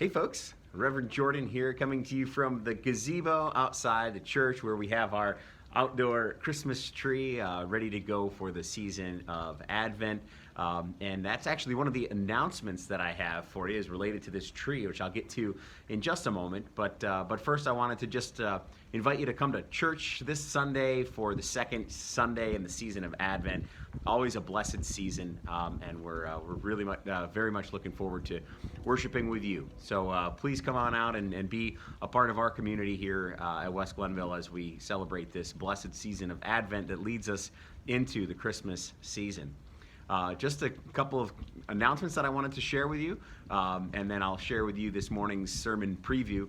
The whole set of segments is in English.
Hey folks, Reverend Jordan here, coming to you from the gazebo outside the church where we have our outdoor Christmas tree ready to go for the season of Advent. And that's actually one of the announcements that I have for you is related to this tree, which I'll get to in just a moment. But first I wanted to just invite you to come to church this Sunday for the second Sunday in the season of Advent. Always a blessed season, and we're really very much looking forward to worshiping with you. So please come on out and be a part of our community here at West Glenville as we celebrate this blessed season of Advent that leads us into the Christmas season. Just a couple of announcements that I wanted to share with you, and then I'll share with you this morning's sermon preview.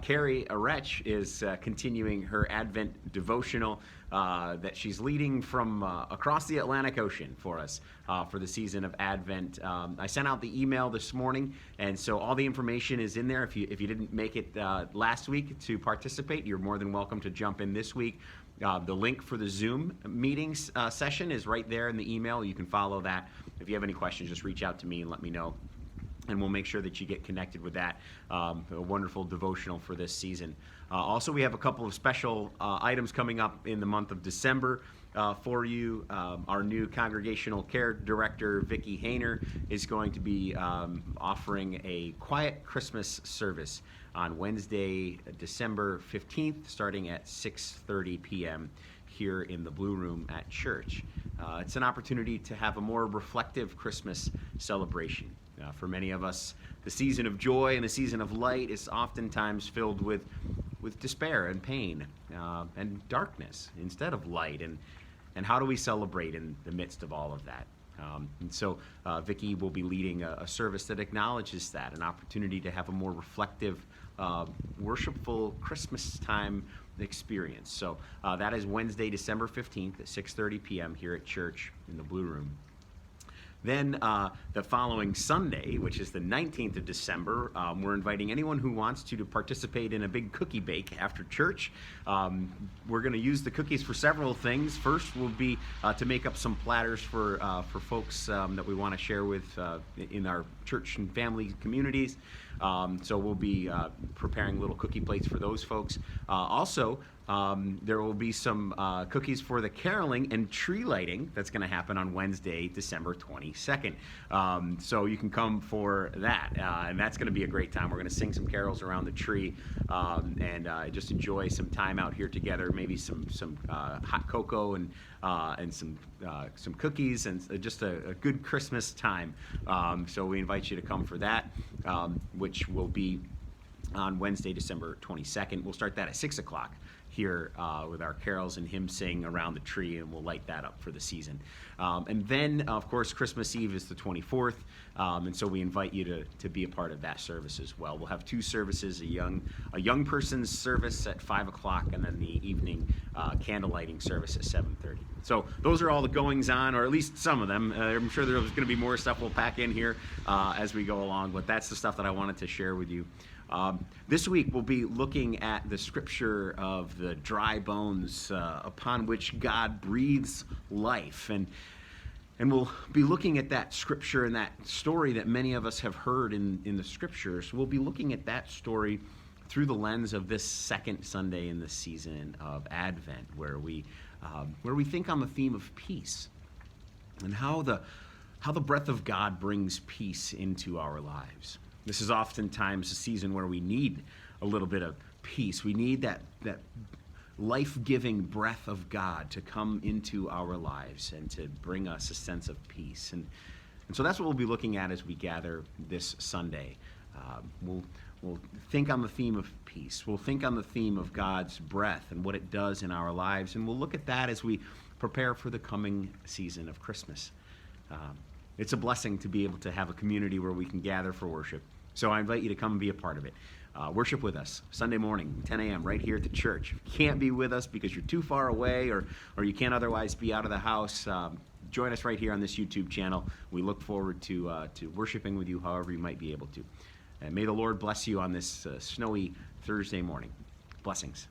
Carrie Arech is continuing her Advent devotional that she's leading from across the Atlantic Ocean for us for the season of Advent. I sent out the email this morning, and so all the information is in there. If you didn't make it last week to participate, you're more than welcome to jump in this week. The link for the Zoom meetings session is right there in the email. You can follow that. If you have any questions, just reach out to me and let me know, and we'll make sure that you get connected with that. A wonderful devotional for this season. Also, we have a couple of special items coming up in the month of December for you. Our new congregational care director, Vicki Hayner, is going to be offering a quiet Christmas service on Wednesday, December 15th, starting at 6:30 p.m. here in the Blue Room at church. It's an opportunity to have a more reflective Christmas celebration. For many of us, the season of joy and the season of light is oftentimes filled with despair and pain and darkness instead of light. And how do we celebrate in the midst of all of that? And so Vicki will be leading a service that acknowledges that, an opportunity to have a more reflective, worshipful Christmas time experience. So that is Wednesday, December 15th at 6:30 p.m. here at church in the Blue Room. Then the following Sunday, which is the 19th of December, we're inviting anyone who wants to participate in a big cookie bake after church. We're going to use the cookies for several things. First will be to make up some platters for folks that we want to share with in our church and family communities. So we'll be preparing little cookie plates for those folks. Also, there will be some cookies for the caroling and tree lighting that's going to happen on Wednesday, December 22nd. So you can come for that, and that's going to be a great time. We're going to sing some carols around the tree and just enjoy some time out here together. Maybe some hot cocoa and some cookies and just a good Christmas time. So we invite you to come for that, which will be on Wednesday, December 22nd. We'll start that at 6 o'clock here with our carols and hymn sing around the tree, and we'll light that up for the season. And then, of course, Christmas Eve is the 24th, and so we invite you to be a part of that service as well. We'll have two services, a young person's service at 5 o'clock, and then the evening candle lighting service at 7:30. So those are all the goings-on, or at least some of them. I'm sure there's going to be more stuff we'll pack in here as we go along, but that's the stuff that I wanted to share with you. This week we'll be looking at the scripture of the dry bones upon which God breathes life, and we'll be looking at that scripture and that story that many of us have heard in the scriptures. We'll be looking at that story through the lens of this second Sunday in the season of Advent, where we think on the theme of peace and how the breath of God brings peace into our lives. This is oftentimes a season where we need a little bit of peace. We need that life-giving breath of God to come into our lives and to bring us a sense of peace. And so that's what we'll be looking at as we gather this Sunday. We'll think on the theme of peace. We'll think on the theme of God's breath and what it does in our lives. And we'll look at that as we prepare for the coming season of Christmas. It's a blessing to be able to have a community where we can gather for worship. So I invite you to come and be a part of it. Worship with us Sunday morning, 10 a.m. right here at the church. If you can't be with us because you're too far away or you can't otherwise be out of the house, join us right here on this YouTube channel. We look forward to worshiping with you however you might be able to. And may the Lord bless you on this snowy Thursday morning. Blessings.